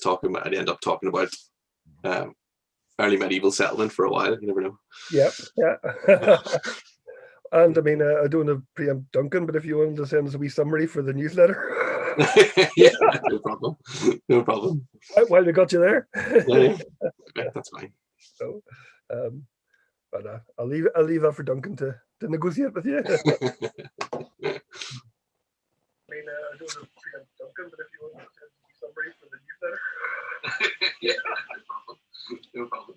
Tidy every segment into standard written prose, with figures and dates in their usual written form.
talking about, I'd end up talking about early medieval settlement for a while. You never know. Yeah. And I mean, I don't want to preempt Duncan, but if you wanted to send us a wee summary for the newsletter. Yeah, no problem. No problem. While we got you there. Yeah. Okay, that's fine. So, but I'll leave that for Duncan to negotiate with you. I mean, I don't want to preempt Duncan, but if you want to send us a wee summary for the newsletter. Yeah, no problem. No problem.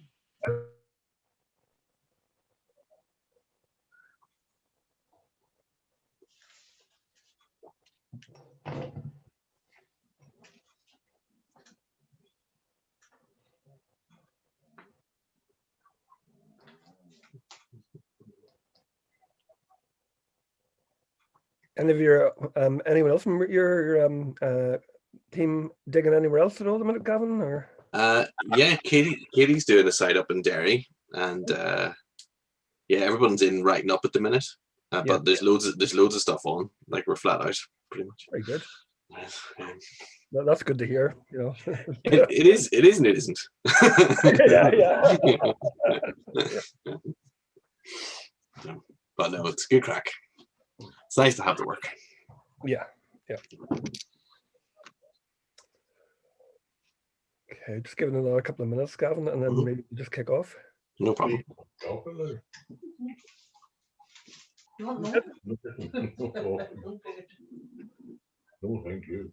Any of your anyone else from your team digging anywhere else at all at the minute, Gavin? Or yeah, Katie's doing a site up in Derry, and yeah, everyone's in writing up at the minute. But there's loads of stuff on. Like, we're flat out, pretty much. Very good. That's good to hear. You know, it is and it isn't. Yeah. But no, it's good crack. It's nice to have the work. Yeah. Okay, just giving another couple of minutes, Gavin, and then maybe just kick off. No problem. No, thank you.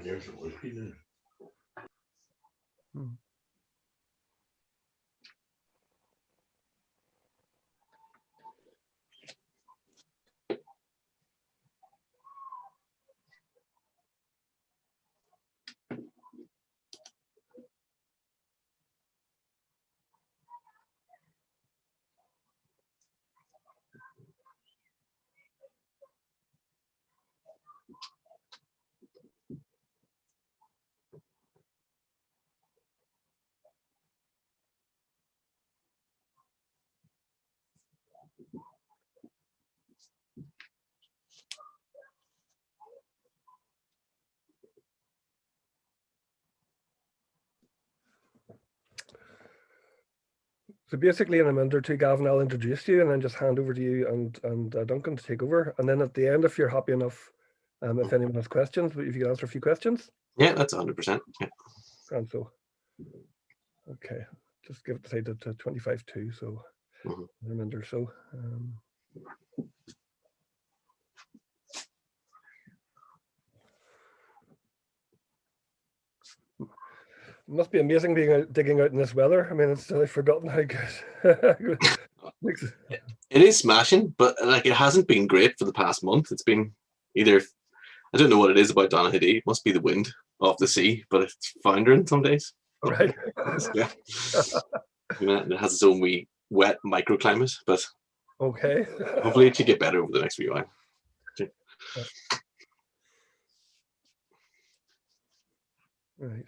There's some whiskey there. So basically, in a minute or two, Gavin, I'll introduce you and then just hand over to you and Duncan to take over. And then at the end, if you're happy enough, if anyone has questions, if you can answer a few questions. Yeah, that's 100%. Yeah. And so, okay, just give it say to 25-2, so a minute or so. It must be amazing digging out in this weather. I mean, I've forgotten how good. It is smashing, but like, it hasn't been great for the past month. It's been either, I don't know what it is about Donaghy. It must be the wind off the sea, but it's foundering some days. Right. Yeah. It has its own wee wet microclimate, but okay. Hopefully it should get better over the next few while. Right.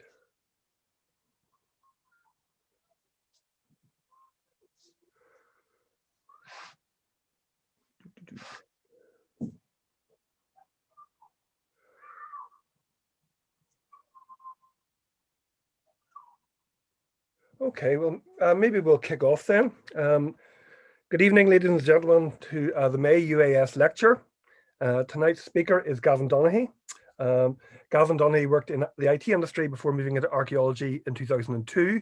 Okay, well, maybe we'll kick off then. Good evening, ladies and gentlemen, to the May UAS lecture. Tonight's speaker is Gavin Donaghy. Gavin Donaghy worked in the IT industry before moving into archaeology in 2002.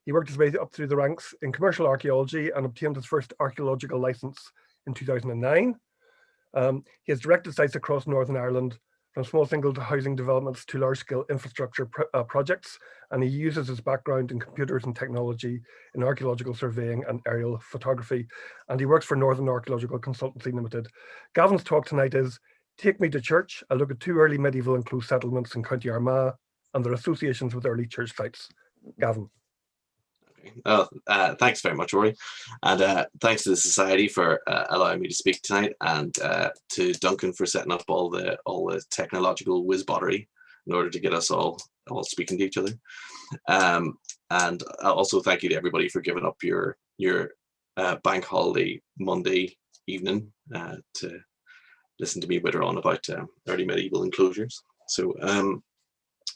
He worked his way up through the ranks in commercial archaeology and obtained his first archaeological license in 2009. He has directed sites across Northern Ireland, from small single housing developments to large-scale infrastructure projects, and he uses his background in computers and technology in archaeological surveying and aerial photography, and he works for Northern Archaeological Consultancy Limited. Gavin's talk tonight is Take Me to Church, a look at two early medieval enclosed settlements in County Armagh and their associations with early church sites. Gavin. Thanks very much, Rory, and thanks to the Society for allowing me to speak tonight, and to Duncan for setting up all the technological whiz-bottery in order to get us all speaking to each other. And also thank you to everybody for giving up your bank holiday Monday evening to listen to me witter on about early medieval enclosures. So,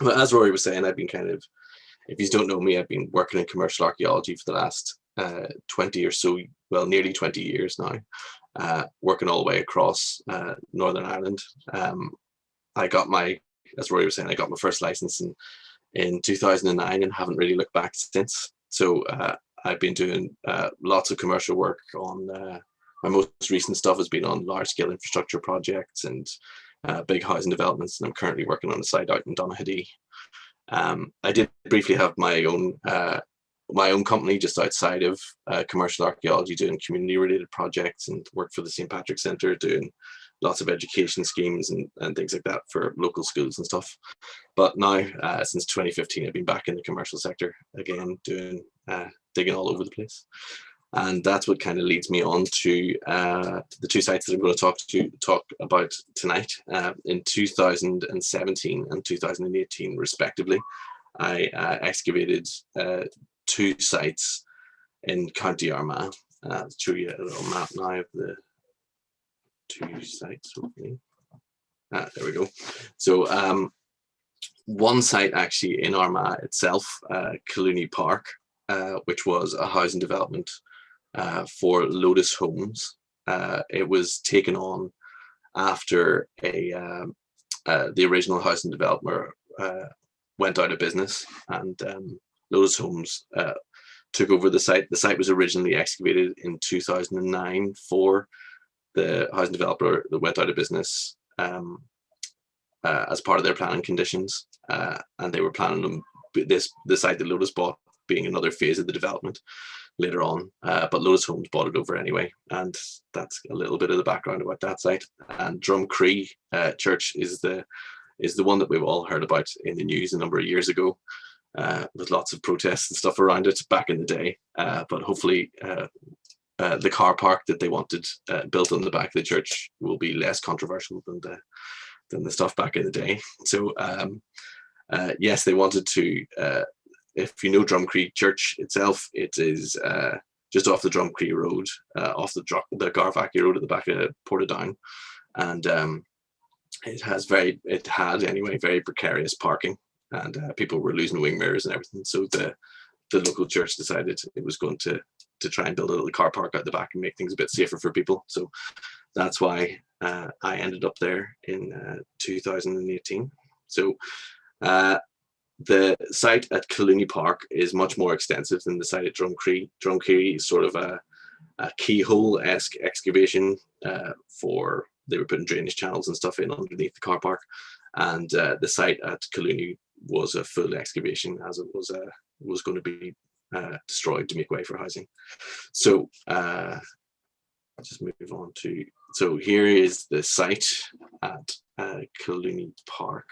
but as Rory was saying, I've been kind of, if you don't know me, I've been working in commercial archaeology for the last 20 or so, well, nearly 20 years now, working all the way across Northern Ireland. I got my, as Rory was saying, I got my first license in 2009 and haven't really looked back since. So I've been doing lots of commercial work on, my most recent stuff has been on large scale infrastructure projects and big housing developments. And I'm currently working on a site out in Donaghy. I did briefly have my own company just outside of commercial archaeology, doing community related projects, and worked for the St. Patrick's Centre doing lots of education schemes and things like that for local schools and stuff. But now, since 2015, I've been back in the commercial sector again, doing digging all over the place. And that's what kind of leads me on to the two sites that I'm going to talk about tonight. In 2017 and 2018, respectively, I excavated 2 sites in County Armagh. I'll show you a little map now of the 2 sites. Hopefully. There we go. So one site actually in Armagh itself, Killuney Park, which was a housing development for Lotus Homes. It was taken on after the original housing developer went out of business, and Lotus Homes took over the site. The site was originally excavated in 2009 for the housing developer that went out of business as part of their planning conditions, and they were planning on the site that Lotus bought being another phase of the development later on, but Lotus Homes bought it over anyway, and that's a little bit of the background about that site. And Drumcree Church is the one that we've all heard about in the news a number of years ago, with lots of protests and stuff around it back in the day. But hopefully the car park that they wanted built on the back of the church will be less controversial than the stuff back in the day. So yes, they wanted to, if you know Drumcree Church itself, it is just off the Drumcree Road, off the Garvackie Road at the back of Portadown. And it had anyway very precarious parking, and people were losing wing mirrors and everything. So the local church decided it was going to try and build a little car park out the back and make things a bit safer for people. So that's why I ended up there in 2018. So the site at Killuney Park is much more extensive than the site at Drumcree. Drumcree is sort of a keyhole-esque excavation they were putting drainage channels and stuff in underneath the car park, and the site at Killuney was a full excavation, as it was going to be destroyed to make way for housing. So I'll just move on to, so here is the site at Killuney Park,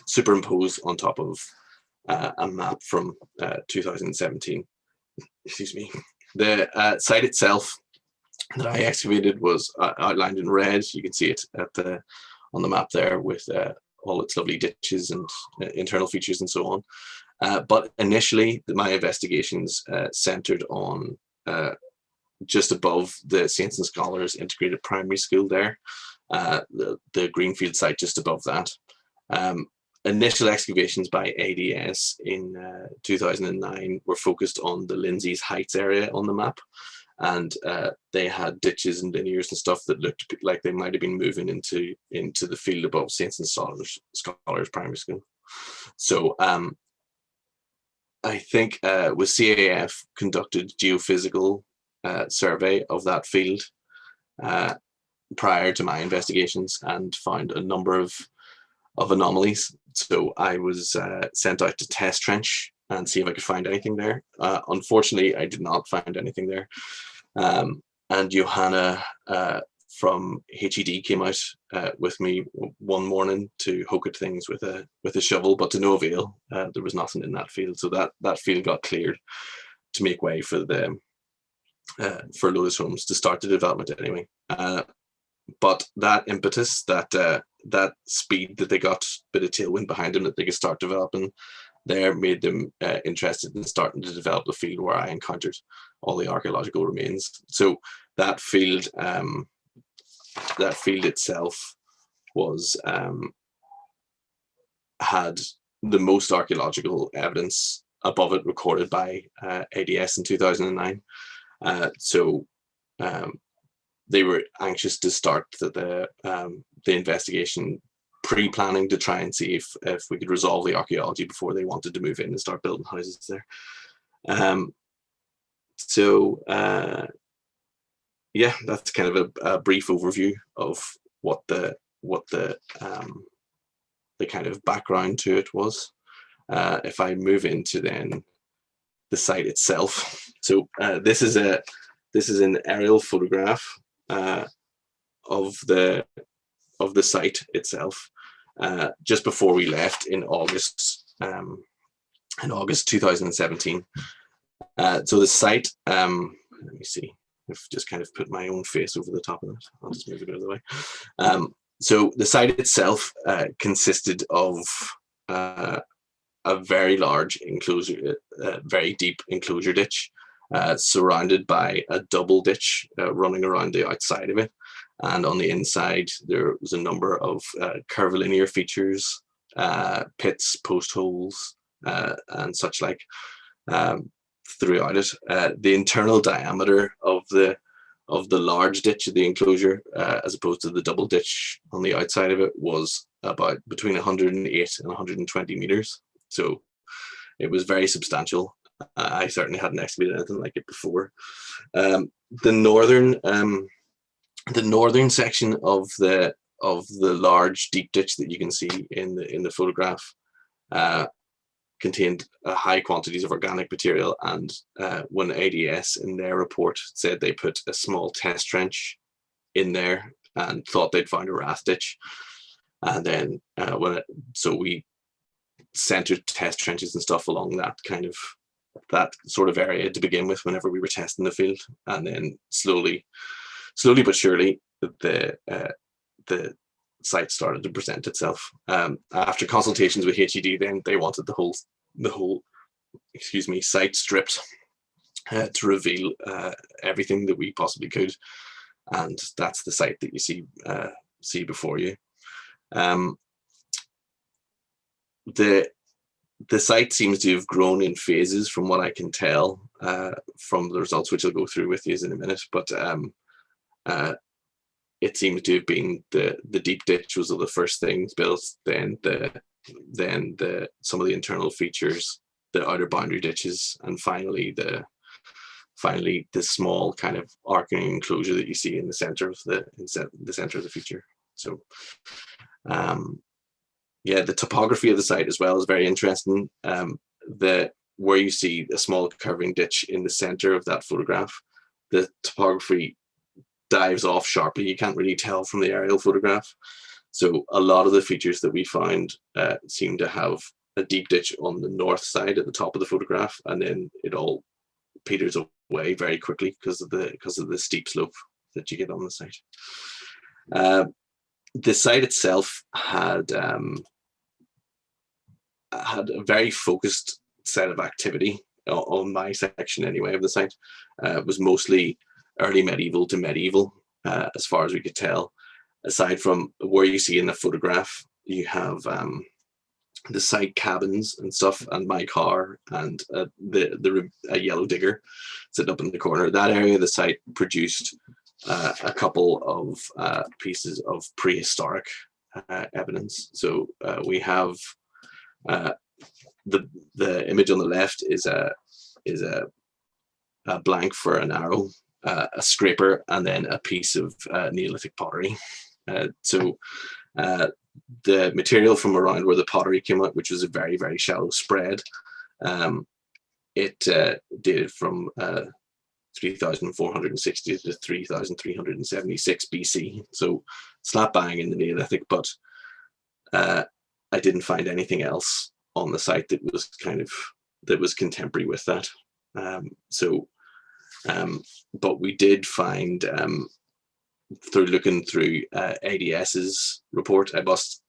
superimposed on top of a map from 2017. Excuse me. The site itself that I excavated was outlined in red. You can see it on the map there with all its lovely ditches and internal features and so on. But initially, my investigations centered on just above the Saints and Scholars Integrated Primary School there, the Greenfield site just above that. Initial excavations by ADS in 2009 were focused on the Lindsay's Heights area on the map, and they had ditches and linears and stuff that looked like they might have been moving into the field above Saints and Scholars Primary School. So I think with CAF conducted geophysical survey of that field prior to my investigations and found a number of anomalies. So I was sent out to test trench and see if I could find anything there. Unfortunately, I did not find anything there. And Johanna from HED came out with me one morning to hook at things with a shovel, but to no avail. There was nothing in that field, so that field got cleared to make way for Lotus Homes to start the development anyway. but that impetus, that speed that they got, a bit of tailwind behind them that they could start developing there, made them interested in starting to develop the field where I encountered all the archaeological remains. So that field itself was had the most archaeological evidence above it recorded by ADS in 2009. So they were anxious to start the investigation, pre-planning to try and see if we could resolve the archaeology before they wanted to move in and start building houses there. Yeah, that's kind of a brief overview of what the kind of background to it was. If I move into then the site itself, so this is an aerial photograph of the site itself just before we left in August 2017. So the site, let me see, I've just kind of put my own face over the top of it. I'll just move it out of the way. So the site itself consisted of a very large enclosure, very deep enclosure ditch, surrounded by a double ditch running around the outside of it. And on the inside, there was a number of curvilinear features, pits, post holes, and such like throughout it. The internal diameter of the large ditch of the enclosure, as opposed to the double ditch on the outside of it, was about between 108 and 120 meters. So it was very substantial. I certainly hadn't excavated anything like it before. The northern section of the large deep ditch that you can see in the photograph contained high quantities of organic material, and when ADS in their report said they put a small test trench in there and thought they'd found a wrath ditch, and then so we centered test trenches and stuff along that sort of area to begin with whenever we were testing the field, and then slowly but surely the site started to present itself. After consultations with HED, then they wanted the whole site stripped to reveal everything that we possibly could, and that's the site that you see before you. The site seems to have grown in phases from what I can tell from the results, which I'll go through with you in a minute, but it seems to have been the deep ditch was the first things built, then some of the internal features, the outer boundary ditches, and finally the small kind of arcing enclosure that you see in the center of the feature. So yeah, the topography of the site as well is very interesting. Where you see a small curving ditch in the center of that photograph, the topography dives off sharply. You can't really tell from the aerial photograph. So a lot of the features that we found seem to have a deep ditch on the north side at the top of the photograph, and then it all peters away very quickly because of the steep slope that you get on the site. The site itself had a very focused set of activity on my section anyway of the site. It was mostly early medieval to medieval, as far as we could tell. Aside from where you see in the photograph, you have the site cabins and stuff, and my car, and a yellow digger sitting up in the corner. That area of the site produced a couple of pieces of prehistoric evidence. So we have the image on the left is a blank for an arrow, a scraper, and then a piece of Neolithic pottery. So the material from around where the pottery came out, which was a very, very shallow spread, it dated from 3,460 to 3,376 BC. So slap bang in the Neolithic, but I didn't find anything else on the site that was contemporary with that. But we did find through looking through ADS's report, I must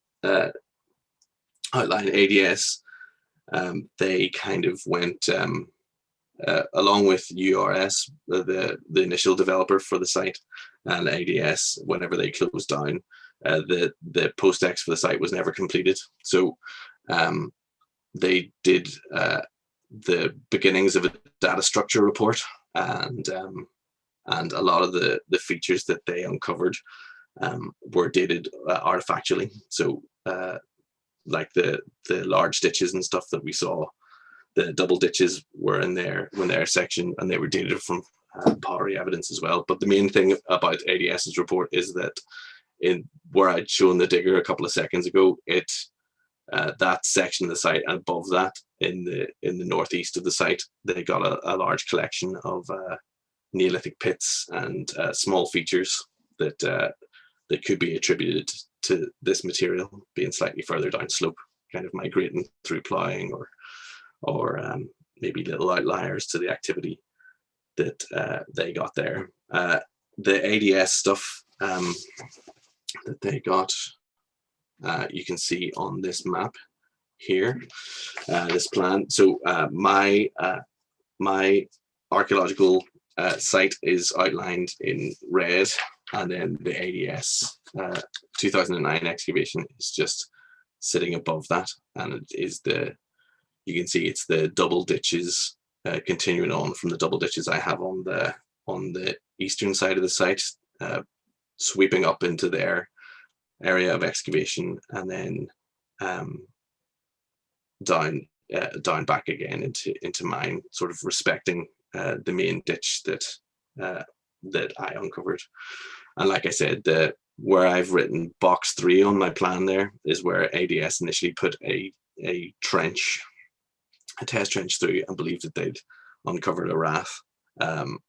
outline ADS. They kind of went along with URS, the initial developer for the site, and ADS. Whenever they closed down, the post-ex for the site was never completed. So they did the beginnings of a data structure report, and a lot of the features that they uncovered were dated artefactually. So like the large ditches and stuff that we saw, the double ditches were in their section, and they were dated from pottery evidence as well. But the main thing about ADS's report is that in where I'd shown the digger a couple of seconds ago, it that section of the site, and above that in the northeast of the site, they got a large collection of Neolithic pits and small features that could be attributed to this material being slightly further down slope, kind of migrating through ploughing, or maybe little outliers to the activity that they got there. The ADS stuff that they got, you can see on this map here, this plan. So my archaeological site is outlined in red, and then the ADS 2009 excavation is just sitting above that, and it is you can see it's the double ditches continuing on from the double ditches I have on the eastern side of the site, sweeping up into their area of excavation, and then down back again into mine, sort of respecting the main ditch that I uncovered. And like I said, where I've written box 3 on my plan there is where ADS initially put a trench, a test trench through, and believed that they'd uncovered a rath. And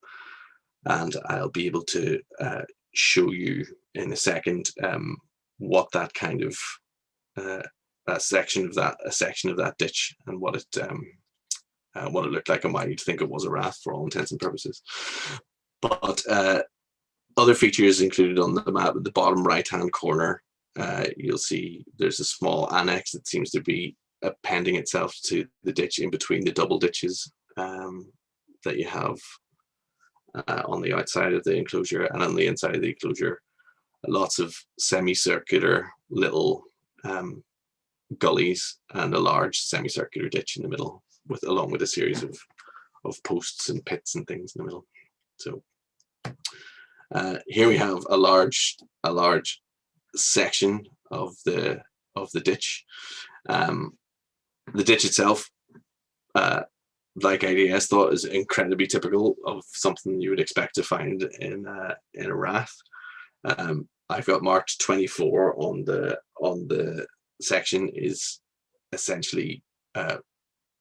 I'll be able to show you in a second what that kind of a section of that ditch, and what it looked like, and why you'd think it was a rath for all intents and purposes. But other features included on the map at the bottom right hand corner, you'll see there's a small annex that seems to be appending itself to the ditch in between the double ditches that you have on the outside of the enclosure, and on the inside of the enclosure lots of semicircular little gullies and a large semicircular ditch in the middle, along with a series of posts and pits and things in the middle. So here we have a large section of the ditch. The ditch itself, like ADS thought, is incredibly typical of something you would expect to find in a rath. I've got marked 24 on the section is essentially a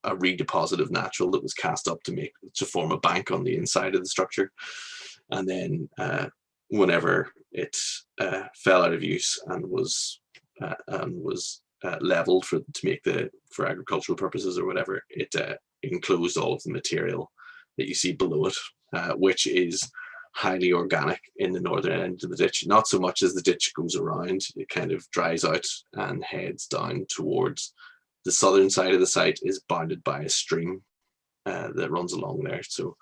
redeposit of natural that was cast up to form a bank on the inside of the structure, and then whenever it fell out of use and was leveled for agricultural purposes or whatever, it enclosed all of the material that you see below it, which is highly organic in the northern end of the ditch. Not so much as the ditch goes around, it kind of dries out and heads down towards the southern side of the site is bounded by a stream that runs along there. So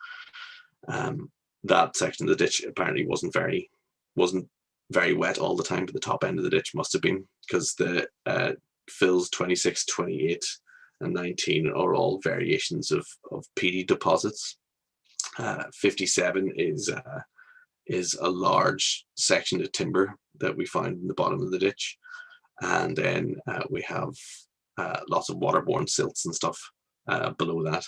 that section of the ditch apparently wasn't very wet all the time, but the top end of the ditch must have been, because the fills 26, 28 and 19 are all variations of peaty deposits. 57 is a large section of timber that we found in the bottom of the ditch, and then we have lots of waterborne silts and stuff below that.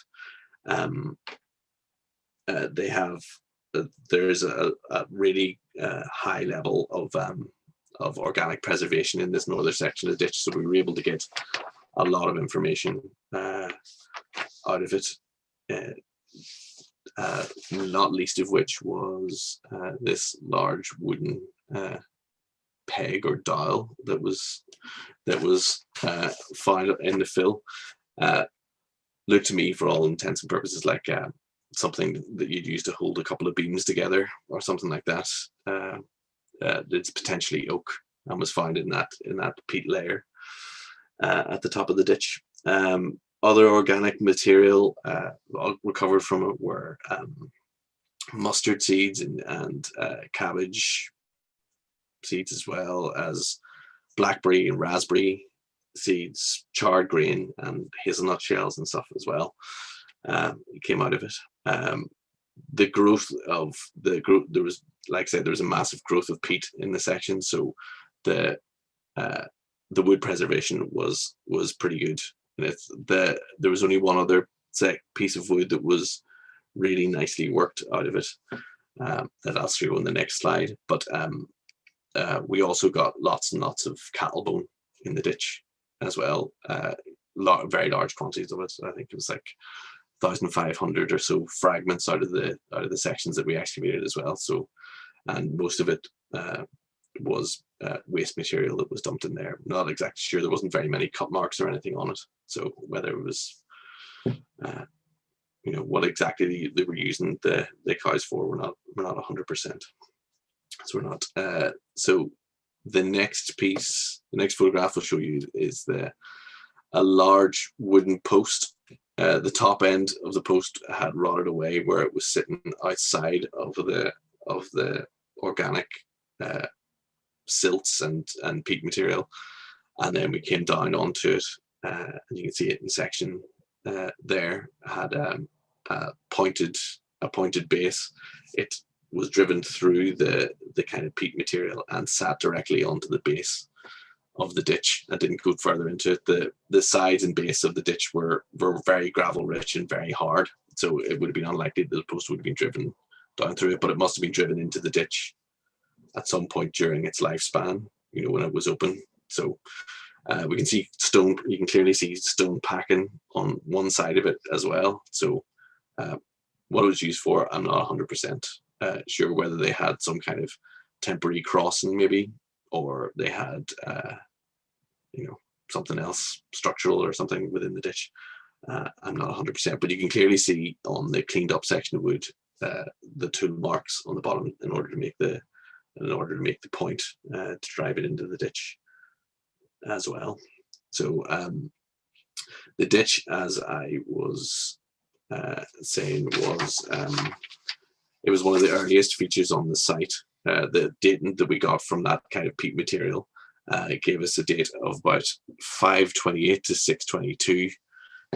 There's a really high level of organic preservation in this northern section of the ditch, so we were able to get a lot of information out of it. Not least of which was this large wooden peg or dowel that was found in the fill. Looked to me, for all intents and purposes, like something that you'd use to hold a couple of beams together or something like that. it's potentially oak, and was found in that peat layer at the top of the ditch. Other organic material recovered from it were mustard seeds and cabbage seeds, as well as blackberry and raspberry seeds, charred grain, and hazelnut shells and stuff as well. It came out of it. The growth of the group, there was, like I said, there was a massive growth of peat in the section, so the wood preservation was pretty good. And there was only one other piece of wood that was really nicely worked out of it that I'll show you on the next slide. But we also got lots and lots of cattle bone in the ditch as well. Very large quantities of it. I think it was like 1,500 or so fragments out of the sections that we excavated as well. So, and most of it was waste material that was dumped in there. Not exactly sure. There wasn't very many cut marks or anything on it. So whether it was, what exactly they were using the cows for, we're not 100%. So we're not. So the next piece, the next photograph will show you is a large wooden post. The top end of the post had rotted away where it was sitting outside of the organic silts and peat material, and then we came down onto it, and you can see it in section there. Had a pointed base. It was driven through the kind of peat material and sat directly onto the base of the ditch and didn't go further into it. The sides and base of the ditch were very gravel rich and very hard, so it would have been unlikely that the post would have been driven down through it, but it must have been driven into the ditch at some point during its lifespan, when it was open. So we can see stone, you can clearly see stone packing on one side of it as well. So what it was used for, I'm not 100% sure, whether they had some kind of temporary crossing maybe, or they had something else structural or something within the ditch. I'm not 100%, but you can clearly see on the cleaned up section of wood the tool marks on the bottom in order to make the point to drive it into the ditch as well. So the ditch, as I was saying, it was one of the earliest features on the site. The dating that we got from that kind of peat material gave us a date of about 528 to 622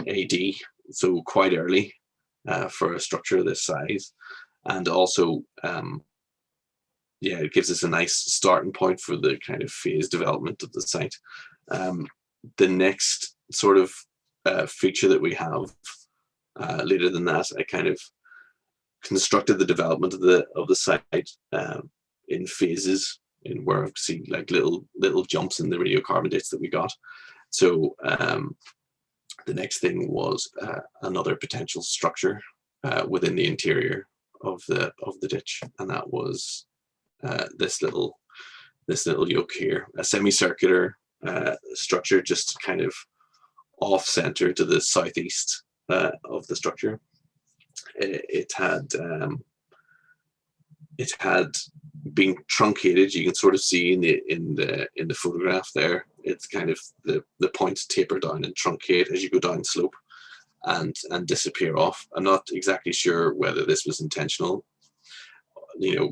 AD, so quite early for a structure of this size. And also, it gives us a nice starting point for the kind of phase development of the site. The next sort of feature that we have later than that, I kind of constructed the development of the site in phases, in where I see like little jumps in the radiocarbon dates that we got. So the next thing was another potential structure within the interior of the ditch, and that was this little yoke here, a semicircular structure just kind of off center to the southeast of the structure. It had been truncated. You can sort of see in the photograph there. It's kind of the points taper down and truncate as you go down slope and disappear off. I'm not exactly sure whether this was intentional,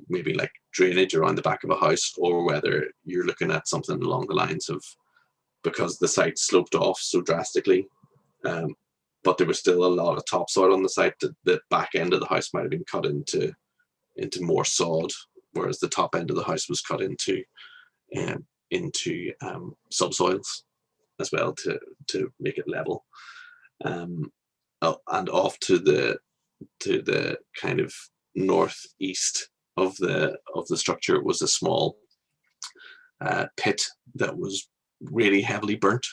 maybe like drainage around the back of a house, or whether you're looking at something along the lines of, because the site sloped off so drastically, but there was still a lot of topsoil on the site, that the back end of the house might have been cut into more sod, whereas the top end of the house was cut into subsoils as well to make it level. And off to the kind of northeast of the structure was a small pit that was really heavily burnt,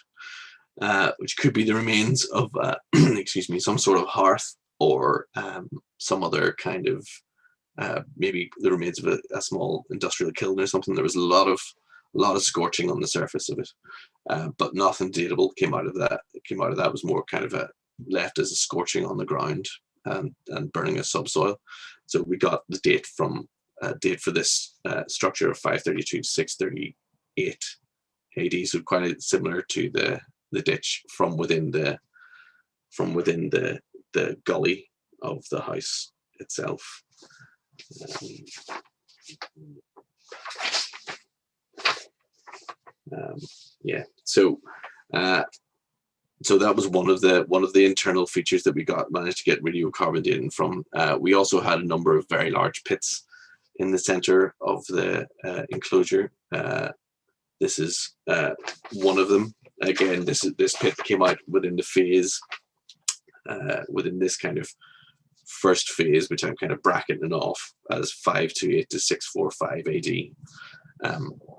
which could be the remains of some sort of hearth, or some other kind of maybe the remains of a small industrial kiln or something. There was a lot of scorching on the surface of it, but nothing datable came out of that. It was more kind of left as a scorching on the ground and burning of subsoil. So we got the date from date for this structure of 532 to 638 AD, so quite similar to the ditch from within the gully of the house itself. Yeah, so that was one of the internal features that we managed to get radiocarbon dating from. We also had a number of very large pits in the center of the enclosure. This is one of them. Again, this pit came out within the phase, within this kind of first phase, which I'm kind of bracketing off as 528 to 645 AD.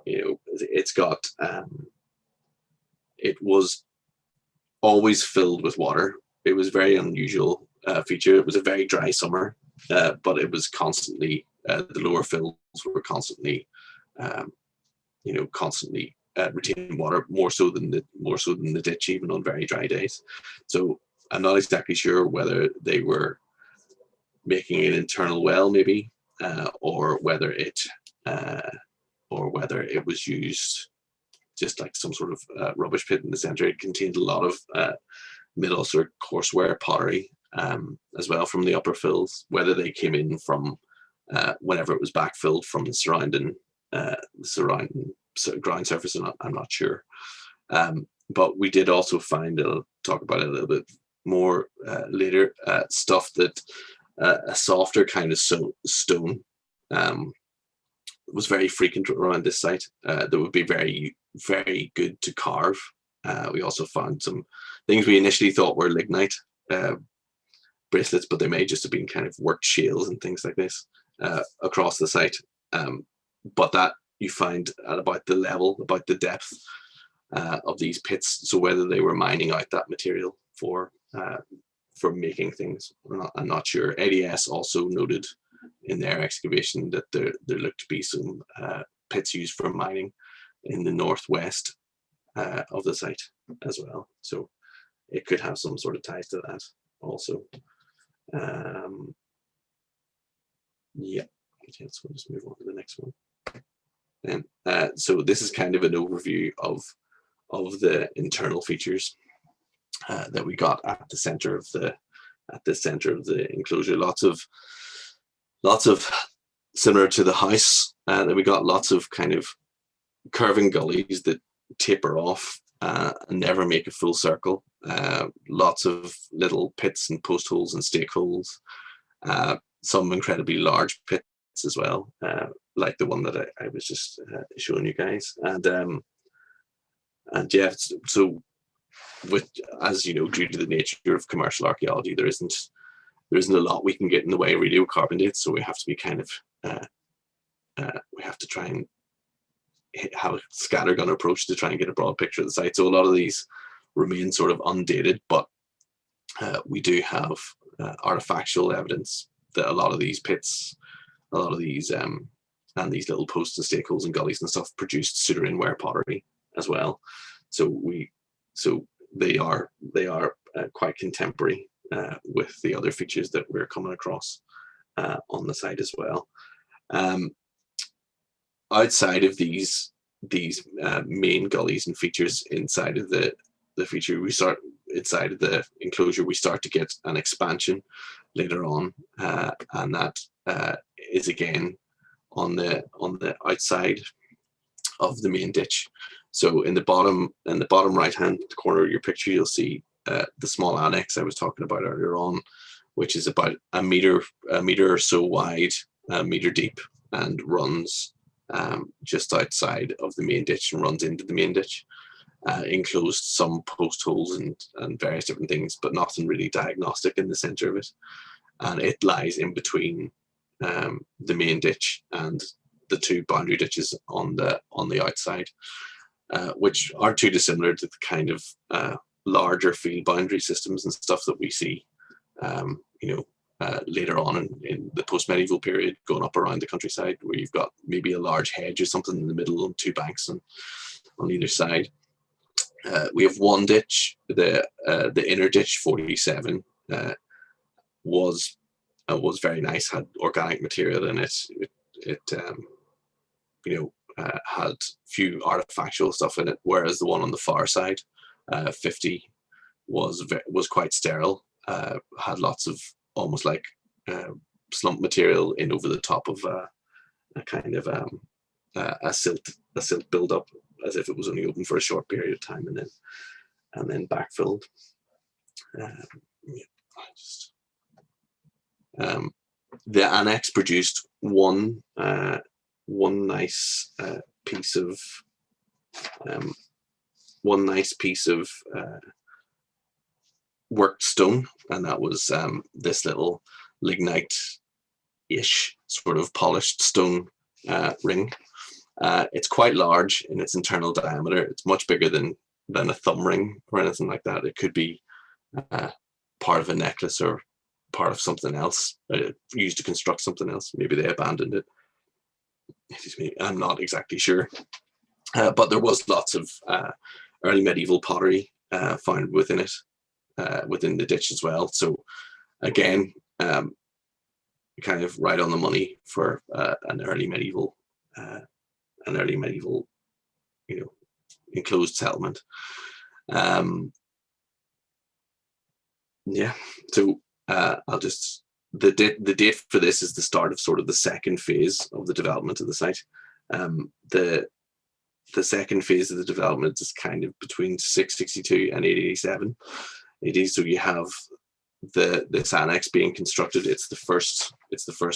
You know, it's got it was always filled with water. It was a very unusual feature. It was a very dry summer, but it was constantly the lower fills were constantly, you know, constantly retaining water more so than the ditch, even on very dry days. So I'm not exactly sure whether they were making an internal well, maybe, or whether it was used just like some sort of rubbish pit in the center. It contained a lot of Mid-Ulster courseware pottery as well from the upper fills. Whether they came in from whenever it was backfilled from the surrounding ground surface, I'm not sure. But we did also find, I'll talk about it a little bit more later, stuff that a softer kind of stone was very frequent around this site that would be very, very good to carve. We also found some things we initially thought were lignite bracelets, but they may just have been kind of worked shales and things like this across the site. But that you find at about the level, about the depth of these pits. So whether they were mining out that material for making things or not, I'm not sure. ADS also noted in their excavation that there looked to be some pits used for mining in the northwest of the site as well. So it could have some sort of ties to that also. Yeah, so we'll just move on to the next one. And so this is kind of an overview of the internal features that we got at the center of the enclosure. Lots of similar to the house. Then we got lots of kind of curving gullies that taper off and never make a full circle. Lots of little pits and post holes and stake holes. Some incredibly large pits as well, like the one that I was just showing you guys. And yeah, so with, as you know, due to the nature of commercial archaeology, there isn't a lot we can get in the way of radiocarbon dates, so we have to be kind of we have to try and have a scattergun approach to try and get a broad picture of the site. So a lot of these remain sort of undated, but we do have artefactual evidence that a lot of these pits, a lot of these and these little posts and stake holes and gullies and stuff produced Sudaran-ware pottery as well. So they are quite contemporary with the other features that we're coming across on the site as well. Outside of these main gullies and features inside of the feature, inside of the enclosure, we start to get an expansion later on, and that is again on the outside of the main ditch. So in the bottom right hand corner of your picture, you'll see the small annex I was talking about earlier on, which is about a meter or so wide, a meter deep, and runs just outside of the main ditch and runs into the main ditch. Enclosed some post holes and various different things, but nothing really diagnostic in the center of it. And it lies in between the main ditch and the two boundary ditches on the outside, which aren't too dissimilar to the kind of larger field boundary systems and stuff that we see, later on in the post-medieval period, going up around the countryside, where you've got maybe a large hedge or something in the middle and two banks on either side. We have one ditch, the inner ditch 47, was very nice, had organic material in it. had few artifactual stuff in it, whereas the one on the far side, 50, was quite sterile. Had lots of almost like slump material in over the top of a kind of a silt build-up, as if it was only open for a short period of time and then backfilled. The annex produced one nice piece of worked stone, and that was this little lignite-ish sort of polished stone ring. It's quite large in its internal diameter. It's much bigger than a thumb ring or anything like that. It could be part of a necklace or part of something else, used to construct something else. Maybe they abandoned it. Excuse me, I'm not exactly sure. But there was lots of early medieval pottery found within it, within the ditch as well. So again, kind of right on the money for an early medieval, enclosed settlement. Yeah, so I'll just, the date for this is the start of sort of the second phase of the development of the site. The second phase of the development is kind of between 662 and 887 AD. So you have this annex being constructed. It's the first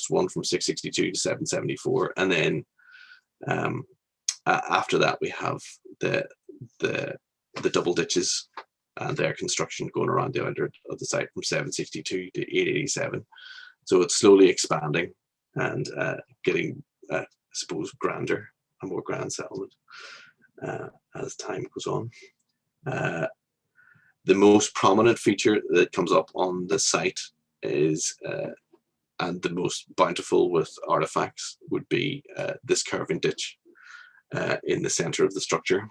one from 662 to 774, and then after that we have the double ditches and their construction going around the outer of the site from 762 to 887. So it's slowly expanding and getting, I suppose, grander, a more grand settlement as time goes on. The most prominent feature that comes up on the site is, and the most bountiful with artifacts, would be this curving ditch in the center of the structure,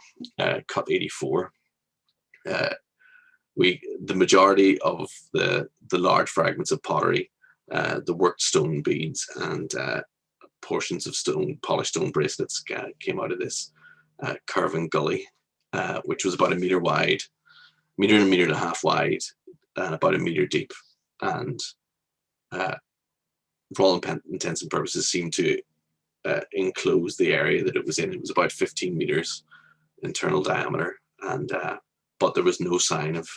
cut 84. The majority of the large fragments of pottery, the worked stone beads and portions of polished stone bracelets came out of this curving gully, which was about a meter wide, meter and a meter and a half wide, and about a meter deep, and for all intents and purposes seemed to enclose the area that it was in. It was about 15 meters internal diameter, and but there was no sign of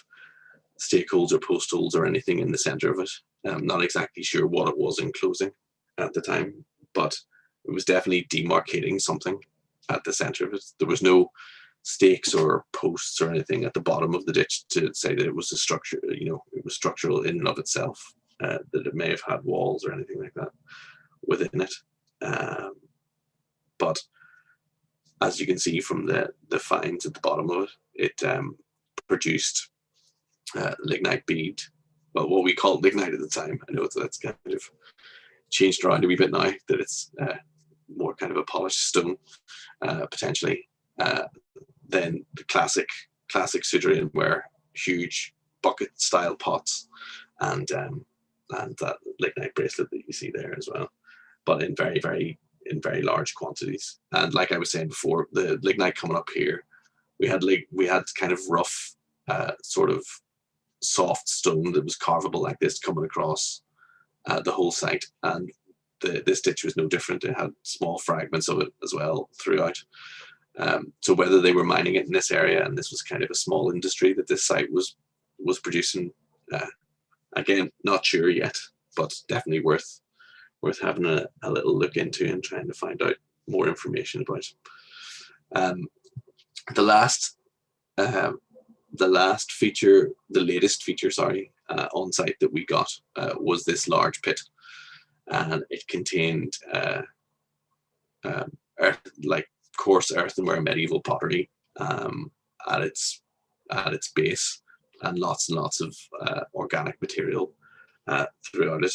stake holes or post holes or anything in the center of it. I'm not exactly sure what it was enclosing at the time, but it was definitely demarcating something at the center of it. There was no stakes or posts or anything at the bottom of the ditch to say that it was a structure, it was structural in and of itself, that it may have had walls or anything like that within it. But as you can see from the finds at the bottom of it, it produced lignite bead, well, what we called lignite at the time. I know that's kind of changed around a wee bit now, that it's more kind of a polished stone, potentially. Then the classic Sudrian ware, huge bucket-style pots, and that lignite bracelet that you see there as well, but in very large quantities. And like I was saying before, the lignite coming up here, we had kind of rough, sort of soft stone that was carvable like this coming across the whole site, and this ditch was no different. It had small fragments of it as well throughout. So whether they were mining it in this area, and this was kind of a small industry that this site was producing, again, not sure yet, but definitely worth having a little look into and trying to find out more information about. The latest feature, on site that we got was this large pit, and it contained coarse earthenware medieval pottery at its base, and lots of organic material throughout it.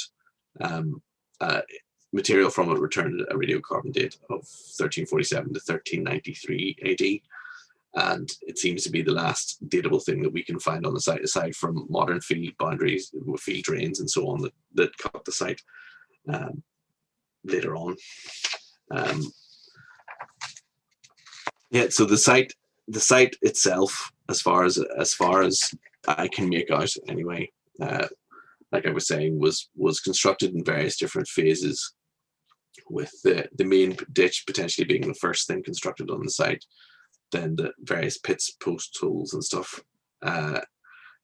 Material from it returned a radiocarbon date of 1347 to 1393 AD, and it seems to be the last datable thing that we can find on the site, aside from modern field boundaries with field drains and so on that cut the site. later on. Yeah, so the site itself, as far as I can make out anyway, like I was saying, was constructed in various different phases, with the main ditch potentially being the first thing constructed on the site, then the various pits, post holes and stuff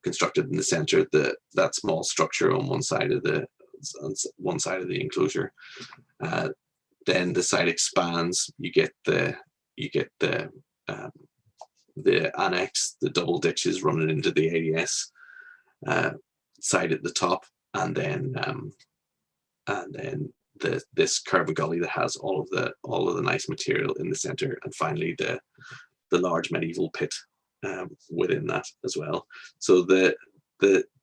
constructed in the center, that small structure on one side of the enclosure. Then the site expands. You get the annex, the double ditches running into the ADS side at the top, and then this curved gully that has all of the nice material in the center, and finally the large medieval pit within that as well. So the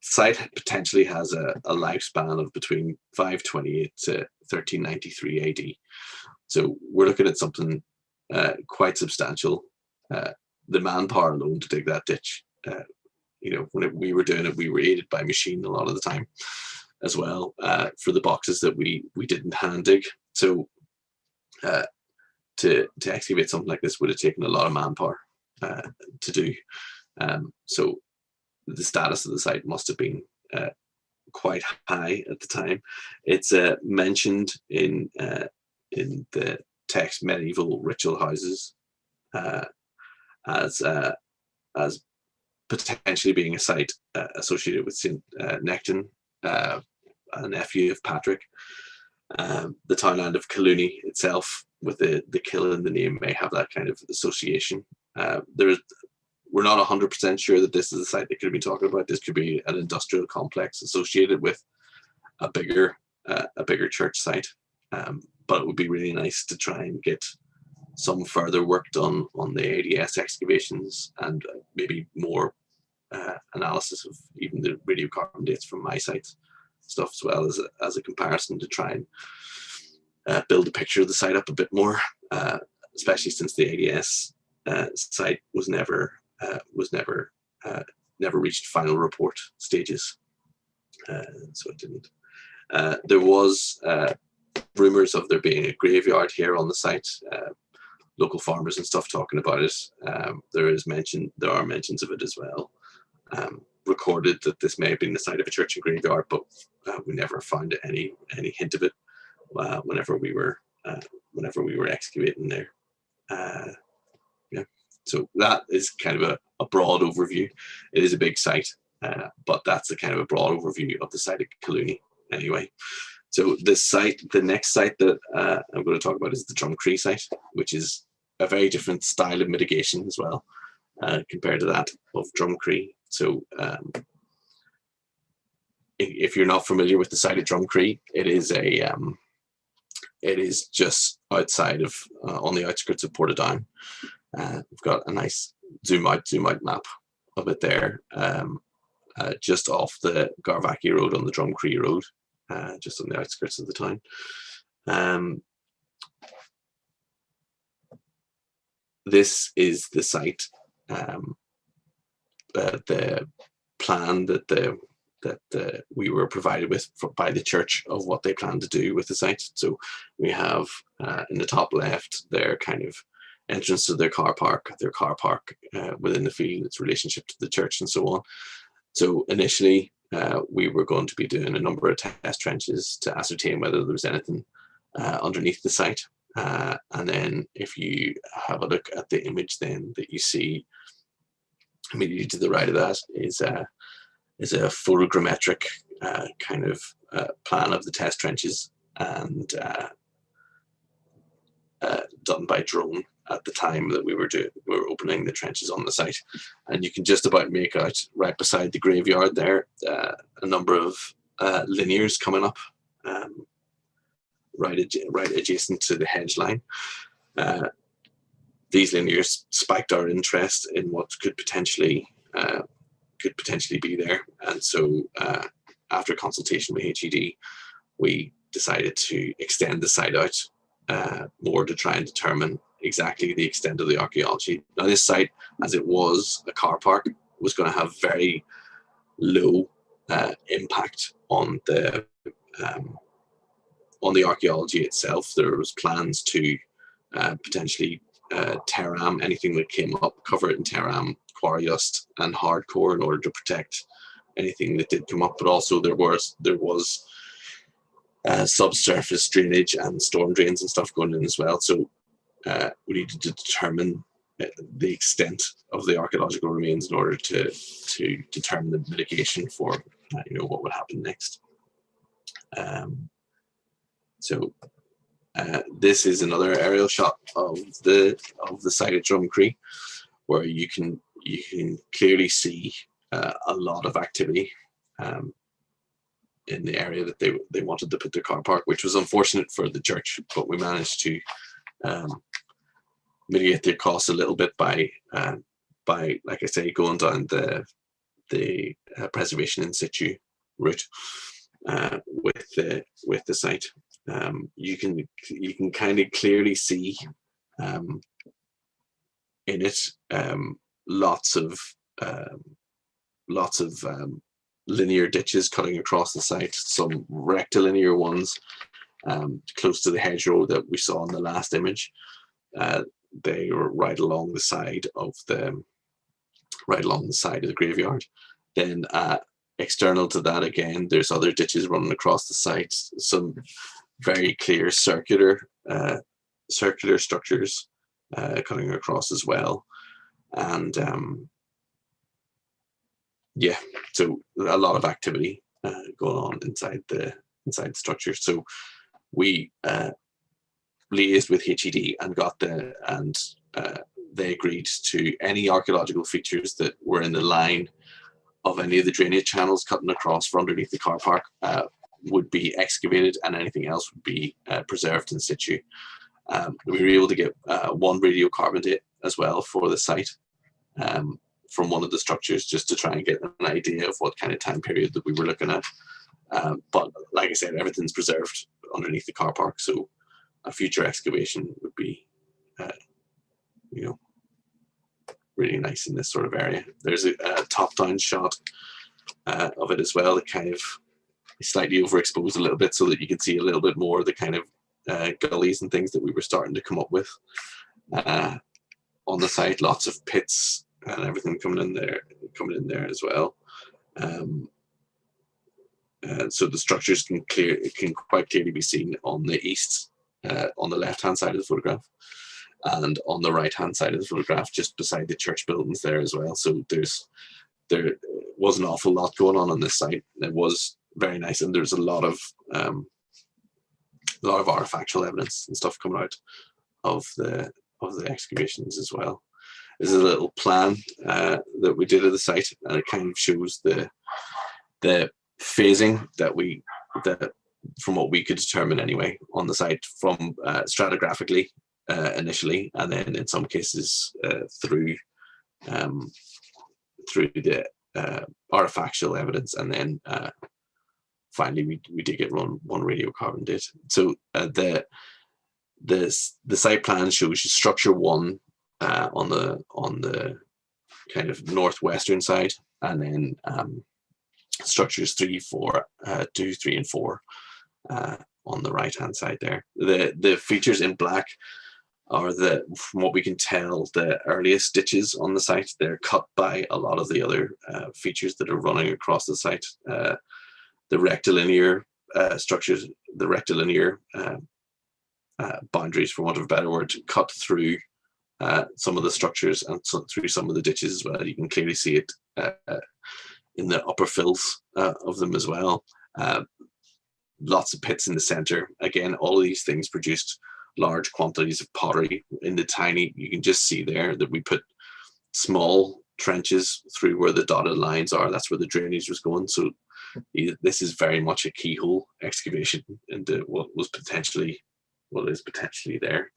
site potentially has a lifespan of between 528 to 1393 AD. So we're looking at something quite substantial. The manpower alone to dig that ditch, when we were doing it, we were aided by machine a lot of the time as well, for the boxes that we didn't hand dig. So to excavate something like this would have taken a lot of manpower to do. So the status of the site must have been quite high at the time. It's mentioned in the text medieval ritual houses as potentially being a site associated with St. Nectan, a nephew of Patrick. The townland of Killuney itself, with the kill in the name, may have that kind of association. We're not 100% sure that this is the site they could have been talking about. This could be an industrial complex associated with a bigger church site. But it would be really nice to try and get some further work done on the ADS excavations, and maybe more analysis of even the radiocarbon dates from my site stuff, as well as a comparison, to try and build a picture of the site up a bit more, especially since the ADS site was never reached final report stages, so it didn't. There was rumors of there being a graveyard here on the site. Local farmers and stuff talking about it. There are mentions of it as well. Recorded that this may have been the site of a church and graveyard, but we never found any hint of it whenever we were excavating there. Yeah, so that is kind of a broad overview. It is a big site, but that's the kind of a broad overview of the site of Killuney anyway. So this site, the next site that I'm going to talk about, is the Drumcree site, which is a very different style of mitigation as well, compared to that of Drumcree. So if you're not familiar with the site of Drumcree, it is just outside of, on the outskirts of Portadown. We've got a nice zoom out map of it there, just off the Garvackie Road on the Drumcree Road, just on the outskirts of the town. This is the site, the plan that we were provided with by the church of what they plan to do with the site. So we have in the top left their kind of entrance to their car park within the field, its relationship to the church, and so on. So initially we were going to be doing a number of test trenches to ascertain whether there was anything underneath the site. And then if you have a look at the image then that you see immediately to the right of that is a photogrammetric kind of plan of the test trenches, and done by drone at the time that we were opening the trenches on the site. And you can just about make out right beside the graveyard there a number of linears coming up right adjacent to the hedge line. These linears spiked our interest in what could potentially be there, and so after consultation with HED, we decided to extend the site out more to try and determine exactly the extent of the archaeology. Now, this site, as it was a car park, was going to have very low impact on the on the archaeology itself, there was plans to potentially teram anything that came up, cover it in teram, quarry dust, and hardcore in order to protect anything that did come up. But also there was subsurface drainage and storm drains and stuff going in as well. So we needed to determine the extent of the archaeological remains in order to determine the mitigation for what would happen next. So this is another aerial shot of the site at Drumcree, where you can clearly see a lot of activity in the area that they wanted to put their car park, which was unfortunate for the church, but we managed to mitigate their costs a little bit by like I say, going down the preservation in situ route with the site. You can kind of clearly see in it lots of linear ditches cutting across the site, some rectilinear ones close to the hedgerow that we saw in the last image. They were right along the side of the graveyard. Then external to that, again, there's other ditches running across the site, some very clear circular structures cutting across as well. And yeah, so a lot of activity going on inside the structure. So we liaised with HED and they agreed to any archaeological features that were in the line of any of the drainage channels cutting across from underneath the car park would be excavated, and anything else would be preserved in situ. We were able to get one radiocarbon date as well for the site from one of the structures, just to try and get an idea of what kind of time period that we were looking at. But like I said, everything's preserved underneath the car park, so a future excavation would be really nice in this sort of area. There's a top-down shot of it as well, that kind of slightly overexposed a little bit so that you can see a little bit more of the kind of gullies and things that we were starting to come up with on the site. Lots of pits and everything coming in there as well. So the structures can quite clearly be seen on the east, on the left-hand side of the photograph, and on the right-hand side of the photograph, just beside the church buildings there as well. So there was an awful lot going on this site. It was very nice, and there's a lot of artefactual evidence and stuff coming out of the excavations as well. This is a little plan that we did of the site, and it kind of shows the phasing that from what we could determine anyway on the site, from stratigraphically initially, and then in some cases through the artefactual evidence, and then finally we did get one radiocarbon date. So the site plan shows you structure 1 on the kind of northwestern side, and then structures 2, 3, and 4 on the right hand side there. The features in black are from what we can tell, the earliest ditches on the site. They're cut by a lot of the other features that are running across the site. The rectilinear structures, the rectilinear boundaries, for want of a better word, cut through some of the structures and through some of the ditches as well. You can clearly see it in the upper fills of them as well. Lots of pits in the center. Again, all of these things produced large quantities of pottery in the tiny. You can just see there that we put small trenches through where the dotted lines are. That's where the drainage was going. So this is very much a keyhole excavation into what is potentially there.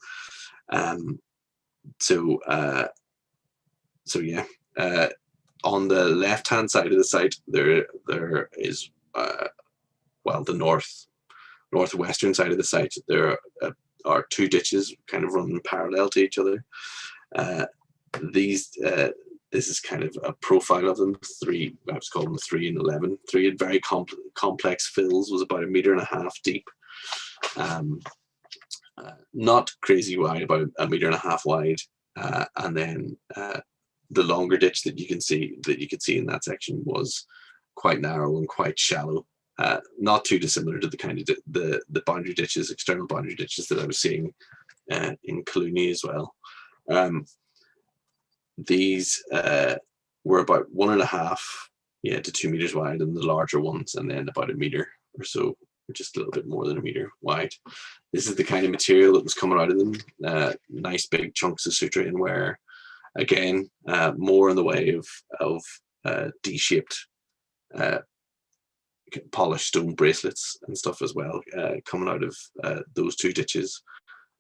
So yeah. On the left-hand side of the site, there is the northwestern side of the site. There are 2 ditches kind of running parallel to each other. This is kind of a profile of them. 3, I was calling them 3 and 11. 3 had very complex fills, was about 1.5 meters deep. not crazy wide, about 1.5 meters wide, and then the longer ditch that you could see in that section was quite narrow and quite shallow, not too dissimilar to the kind of the boundary ditches, external boundary ditches that I was seeing in Killuney as well. These were about 1.5 to 2 meters wide, and the larger ones, and then about 1 meter or so, or just a little bit more than 1 meter wide. This is the kind of material that was coming out of them. Nice big chunks of suturing, where again more in the way of D-shaped polished stone bracelets and stuff as well, coming out of those two ditches,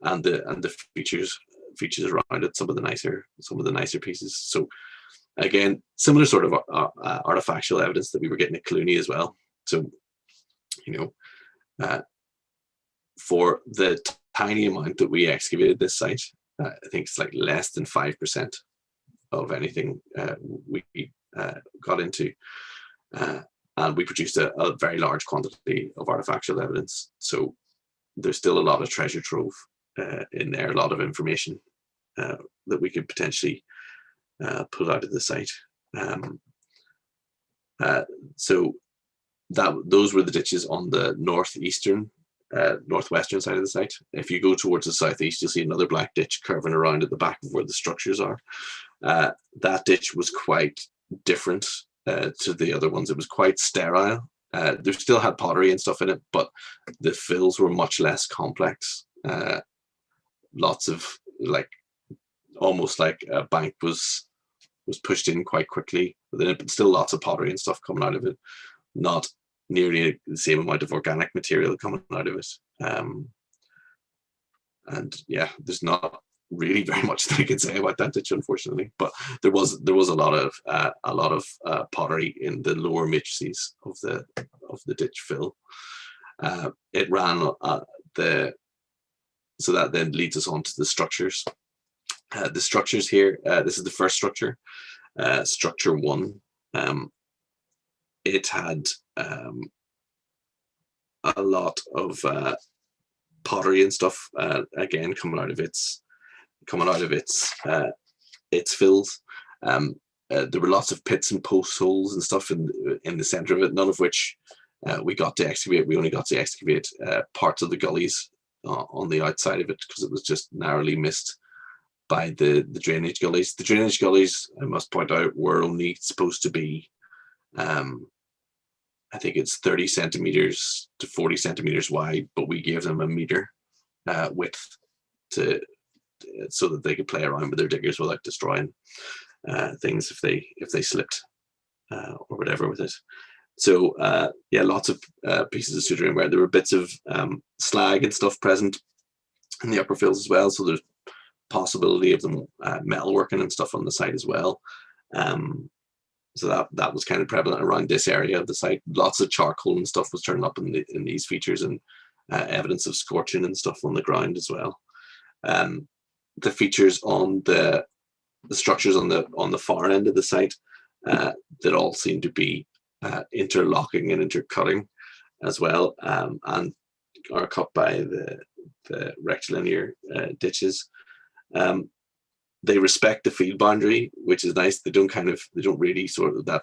and the features around it, some of the nicer pieces. So again, similar sort of artifactual evidence that we were getting at Killuney as well. So, for the tiny amount that we excavated this site, I think it's like less than 5% of anything we got into, and we produced a very large quantity of artifactual evidence. So there's still a lot of treasure trove in there, a lot of information that we could potentially pull out of the site. So those were the ditches on the northwestern side of the site. If you go towards the southeast, you'll see another black ditch curving around at the back of where the structures are. That ditch was quite different to the other ones. It was quite sterile. There still had pottery and stuff in it, but the fills were much less complex. Lots of almost like a bank was pushed in quite quickly, but still lots of pottery and stuff coming out of it. Not nearly the same amount of organic material coming out of it. And yeah, there's not really very much that I can say about that ditch, unfortunately. But there was a lot of pottery in the lower matrices of the ditch fill. It ran so that then leads us on to the structures. The structures here. This is the first structure, structure 1. It had a lot of pottery and stuff, again coming out of its fills. There were lots of pits and post holes and stuff in the center of it, none of which we got to excavate. We only got to excavate parts of the gullies on the outside of it, because it was just narrowly missed by the drainage gullies. The drainage gullies, I must point out, were only supposed to be I think it's 30 centimeters to 40 centimeters wide, but we gave them 1 meter width so that they could play around with their diggers without destroying things if they slipped or whatever with it. So yeah, lots of pieces of suturing where there were bits of slag and stuff present in the upper fills as well. So there's possibility of them metalworking and stuff on the site as well. So that was kind of prevalent around this area of the site. Lots of charcoal and stuff was turning up in these features, and evidence of scorching and stuff on the ground as well. The features on the structures on the far end of the site that all seem to be interlocking and intercutting as well, and are cut by the rectilinear ditches. They respect the field boundary, which is nice. They don't really sort of that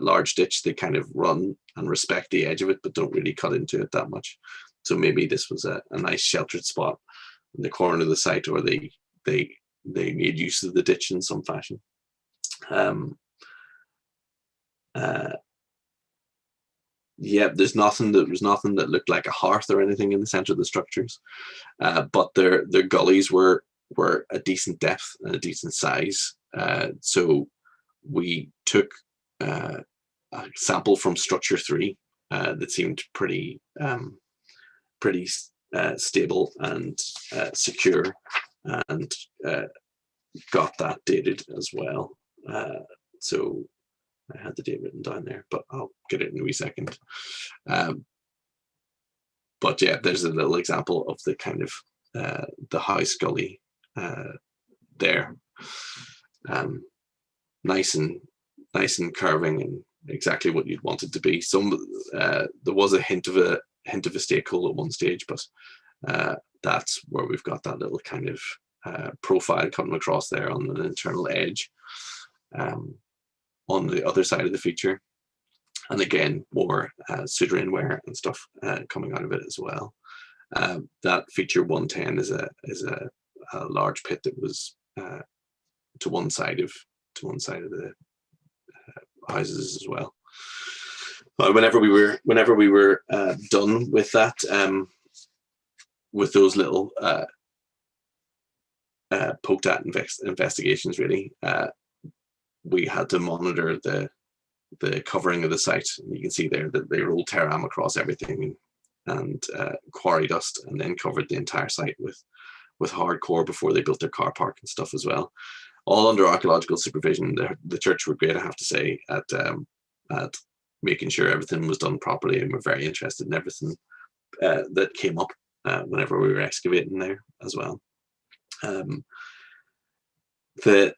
large ditch. They kind of run and respect the edge of it, but don't really cut into it that much. So maybe this was a nice sheltered spot in the corner of the site, or they made use of the ditch in some fashion. Yeah, there was nothing that looked like a hearth or anything in the center of the structures, but their gullies were a decent depth and a decent size. So we took a sample from structure 3 that seemed pretty stable and secure, and got that dated as well. So I had the date written down there, but I'll get it in a wee second. But yeah, there's a little example of the kind of the house gully there, nice and curving and exactly what you'd want it to be. There was a hint of a stake hole at one stage, but That's where we've got that little kind of profile coming across there on an internal edge on the other side of the feature. And again, more suturing wear and stuff coming out of it as well. That feature 110 is a large pit that was to one side of the houses as well. Whenever we were done with that, with those little poked at investigations, really, we had to monitor the covering of the site. You can see there that they rolled terram across everything and quarry dust, and then covered the entire site with hardcore before they built their car park and stuff as well. All under archaeological supervision. The church were great, I have to say, at making sure everything was done properly, and we're very interested in everything that came up whenever we were excavating there as well. The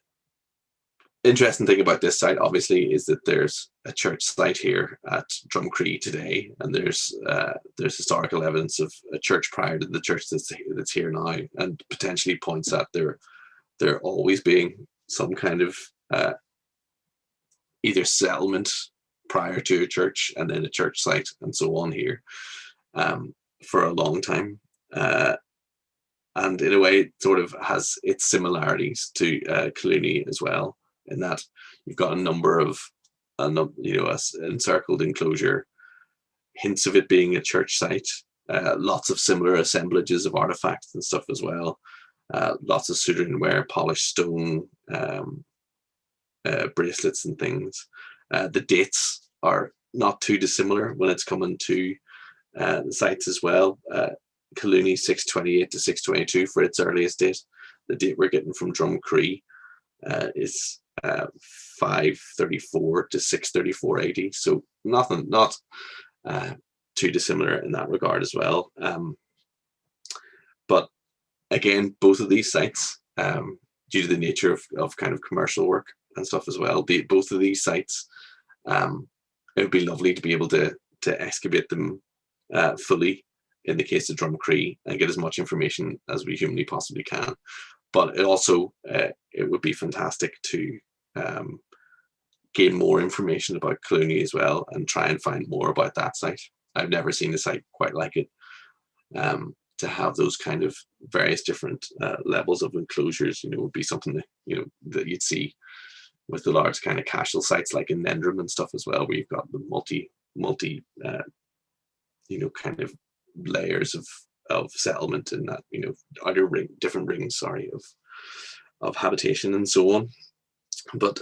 interesting thing about this site, obviously, is that there's a church site here at Drumcree today, and there's historical evidence of a church prior to the church that's here now, and potentially points at there always being some kind of either settlement prior to a church and then a church site and so on here for a long time. And in a way, it sort of has its similarities to Killuney as well, in that you've got a number of, encircled enclosure, hints of it being a church site, lots of similar assemblages of artifacts and stuff as well, lots of suturing wear, polished stone, bracelets and things. The dates are not too dissimilar when it's coming to the sites as well. Killuney 628 to 622 for its earliest date. The date we're getting from Drumcree is 534 to 634 AD. So not too dissimilar in that regard as well. But again, both of these sites, due to the nature of kind of commercial work and stuff as well, both of these sites, it would be lovely to be able to excavate them fully in the case of Drumcree and get as much information as we humanly possibly can. But it also, it would be fantastic to gain more information about Killuney as well and try and find more about that site. I've never seen a site quite like it. To have those kind of various different levels of enclosures, would be something that, that you'd see with the large kind of casual sites like in Nendrum and stuff as well, where you've got the multi kind of layers of settlement and that, other different rings, of habitation and so on. But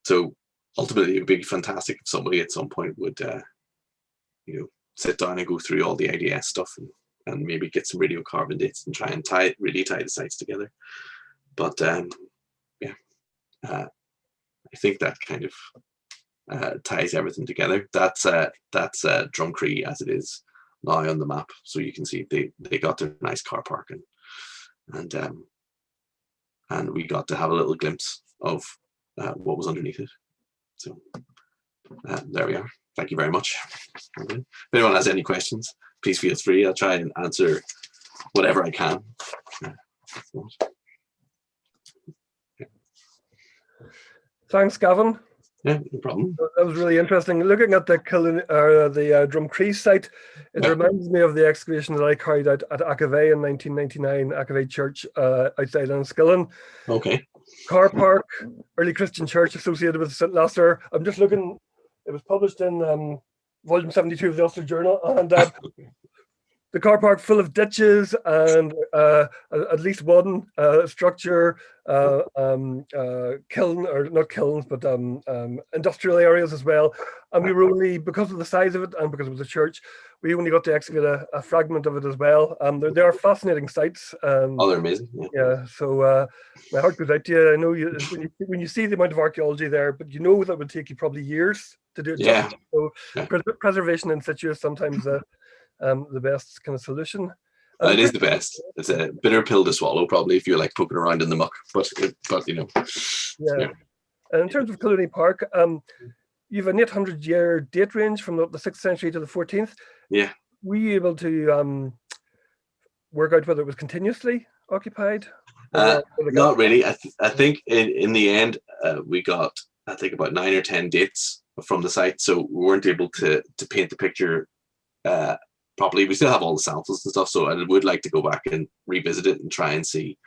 so ultimately, it would be fantastic if somebody at some point would, sit down and go through all the IDS stuff and maybe get some radiocarbon dates and try and really tie the sites together. But I think that kind of ties everything together. That's Drumcree as it is now on the map, so you can see they got their nice car parking, and we got to have a little glimpse of what was underneath it. So there we are. Thank you very much. If anyone has any questions, please feel free. I'll try and answer whatever I can. Thanks, Gavin. Yeah, no problem. That was really interesting. Looking at the Drumcree site, it reminds me of the excavation that I carried out at Achave in 1999, Achave Church outside Enniskillen. Okay. Car park, early Christian church associated with St. Leicester. I'm just looking, it was published in volume 72 of the Ulster Journal, and the car park full of ditches and at least one structure, kiln, or not kilns, but industrial areas as well. And we were only, because of the size of it and because it was a church, we only got to excavate a fragment of it as well. They are fascinating sites. Oh, they're amazing. Yeah, so my heart goes out to you. I know when you see the amount of archaeology there, but you know that would take you probably years to do it. Yeah. So preservation in situ is sometimes the best kind of solution. It is the best. It's a bitter pill to swallow, probably, if you like poking around in the muck. But Yeah. And in terms of Killuney Park, you have an 800-year date range from the 6th century to the 14th. Yeah. Were you able to work out whether it was continuously occupied? Or Not really. I think in the end, we got, I think, about 9 or 10 dates from the site, so we weren't able to paint the picture properly. We still have all the samples and stuff, so I would like to go back and revisit it and try and see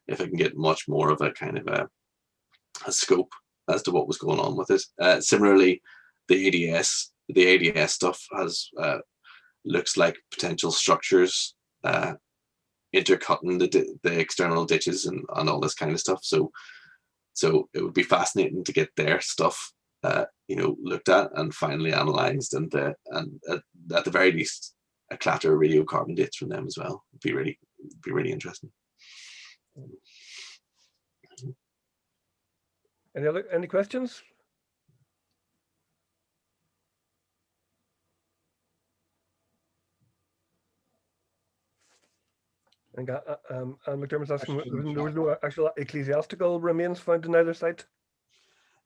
if I can get much more of a kind of a scope as to what was going on with it. Similarly, the ADS stuff has looks like potential structures intercutting the external ditches and all this kind of stuff. So it would be fascinating to get their stuff looked at and finally analysed, and at the very least a clatter of radiocarbon dates from them as well. It'd be really interesting. Any questions? And McDermott's asking, there was no actual ecclesiastical remains found in either site?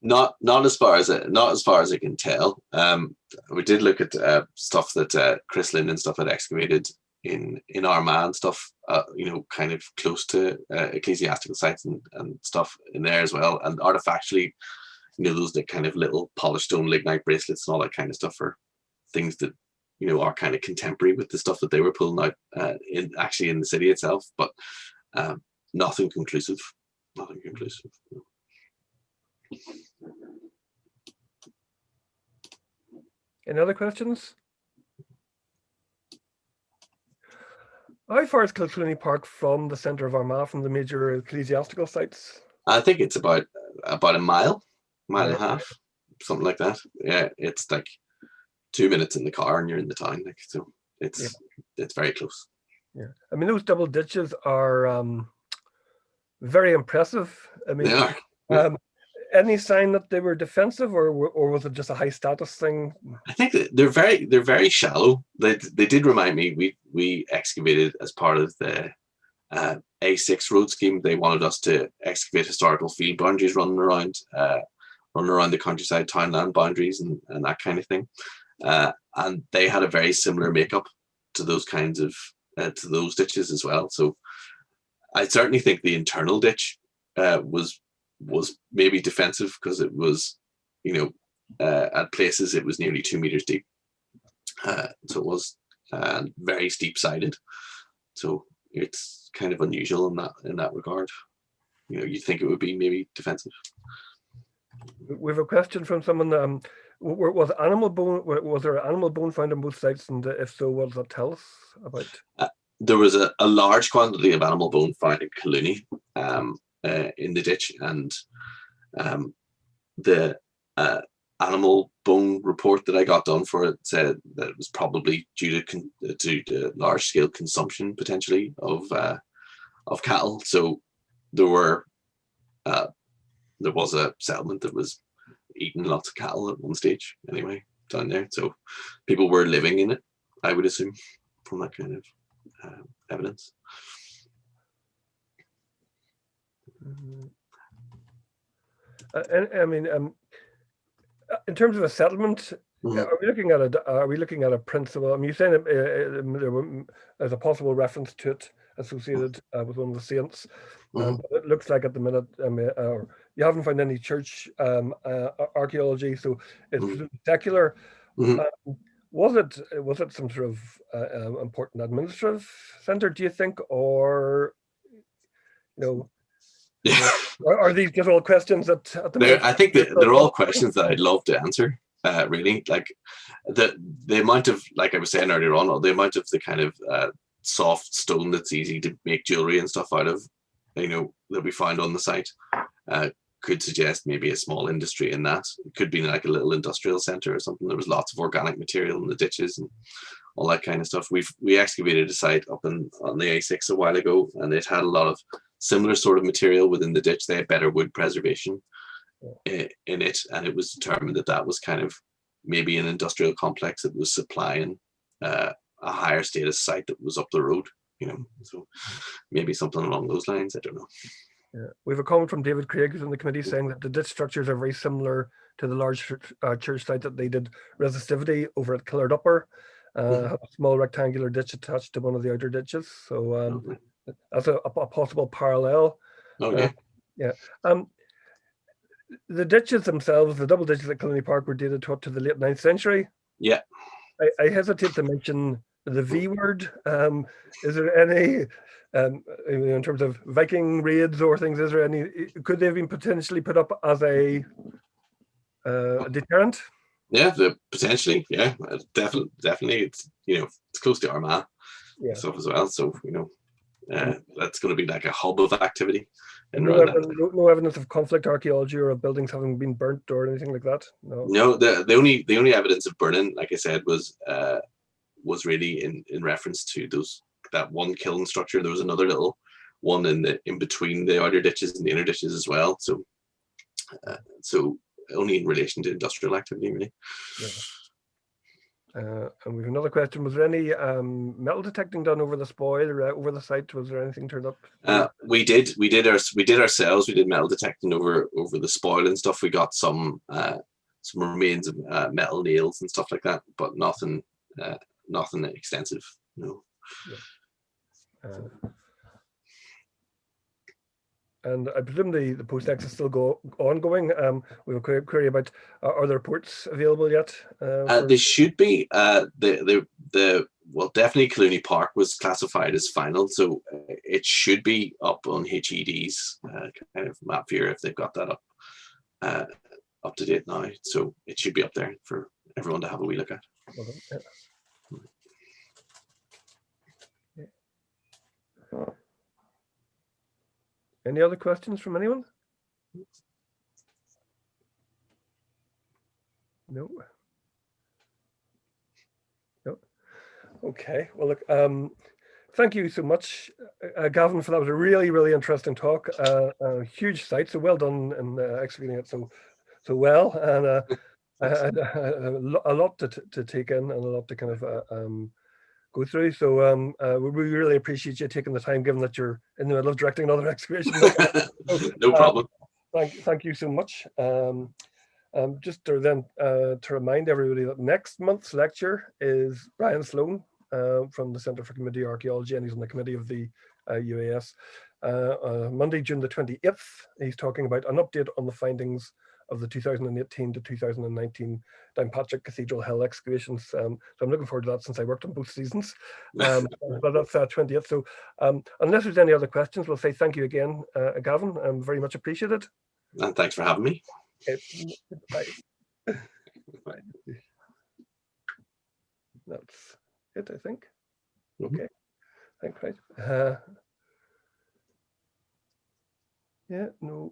Not as far as I can tell. We did look at stuff that Chris Lynn and stuff had excavated in Armagh and stuff, kind of close to ecclesiastical sites and stuff in there as well. And artefactually, those that kind of little polished stone lignite bracelets and all that kind of stuff are things that are kind of contemporary with the stuff that they were pulling out in the city itself, but nothing conclusive. Nothing conclusive. Any other questions? How far is Killuney Park from the centre of Armagh, from the major ecclesiastical sites? I think it's about a mile and a half, something like that. Yeah, it's like 2 minutes in the car and you're in the town. So it's very close. Yeah, I mean, those double ditches are very impressive. I mean, they are. Any sign that they were defensive, or was it just a high status thing? I think that they're very shallow. They did remind me, we excavated as part of the A6 road scheme. They wanted us to excavate historical field boundaries running around the countryside, townland boundaries and that kind of thing. And they had a very similar makeup to those kinds of to those ditches as well. So I certainly think the internal ditch was maybe defensive, because it was, at places it was nearly 2 meters deep. So it was very steep sided. So it's kind of unusual in that regard. You'd think it would be maybe defensive. We have a question from someone. Was there animal bone found on both sites, and if so, what does that tell us about? There was a large quantity of animal bone found in Killuney, in the ditch, and the animal bone report that I got done for it said that it was probably due to large scale consumption potentially of cattle. So there was a settlement that was eating lots of cattle at one stage anyway down there. So people were living in it, I would assume, from that kind of evidence. I mean, in terms of a settlement, are we looking at a principle? I mean, you're saying there's a possible reference to it associated with one of the saints. It looks like at the minute you haven't found any church archaeology, so it's secular. Was it some sort of important administrative center, do you think, or are these just all questions that at the moment? I think they're all questions that I'd love to answer. Really, like the amount of, like I was saying earlier on, the amount of the kind of soft stone that's easy to make jewelry and stuff out of, that we found on the site, could suggest maybe a small industry in that. It could be like a little industrial center or something. There was lots of organic material in the ditches and all that kind of stuff. We excavated a site up on the A6 a while ago, and it had a lot of similar sort of material within the ditch. They had better wood preservation in it, and it was determined that was kind of maybe an industrial complex that was supplying a higher status site that was up the road, so maybe something along those lines. I don't know. Yeah. We have a comment from David Craig, who's in the committee, saying that the ditch structures are very similar to the large church site that they did resistivity over at Killard Upper. have a small rectangular ditch attached to one of the outer ditches. So that's a possible parallel. Okay. Yeah. The ditches themselves, the double ditches at Killuney Park, were dated to the late 9th century. Yeah. I hesitate to mention the V word. Is there any, in terms of Viking raids or things, is there any, could they have been potentially put up as a deterrent? Yeah, potentially. Yeah, definitely. It's it's close to Armagh stuff as well. So that's going to be like a hub of activity. And no evidence of conflict archaeology or of buildings having been burnt or anything like that. No, the only evidence of burning, like I said, was really in reference to that one kiln structure. There was another little one in between the outer ditches and the inner ditches as well. So only in relation to industrial activity, really. Yeah. And we have another question. Was there any metal detecting done over the spoil or over the site? Was there anything turned up? We did ourselves. We did metal detecting over the spoil and stuff. We got some remains of metal nails and stuff like that, but nothing extensive. No. Yeah. And I presume the post-ex is still ongoing. We have a query about are the reports available yet? They should be. Well, definitely Killuney Park was classified as final, so it should be up on HED's kind of map here if they've got that up to date now. So it should be up there for everyone to have a wee look at. Yeah. Any other questions from anyone? No. No. Okay. Well, look. Thank you so much, Gavin, for that. Was a really, really interesting talk. A huge site, so well done in executing it so well, and a lot to take in and a lot to kind of go through. So we really appreciate you taking the time, given that you're in the middle of directing another excavation. No problem. Thank you so much. Just to remind everybody that next month's lecture is Brian Sloan from the Centre for Community Archaeology, and he's on the committee of the UAS. Monday, June the 28th, he's talking about an update on the findings of the 2018 to 2019 Downpatrick Cathedral Hill excavations. So I'm looking forward to that since I worked on both seasons. But that's 20th. So unless there's any other questions, we'll say thank you again, Gavin. Very much appreciated. And thanks for having me. Okay. Bye. Bye. That's it, I think. Okay. Thanks, right. Yeah, no.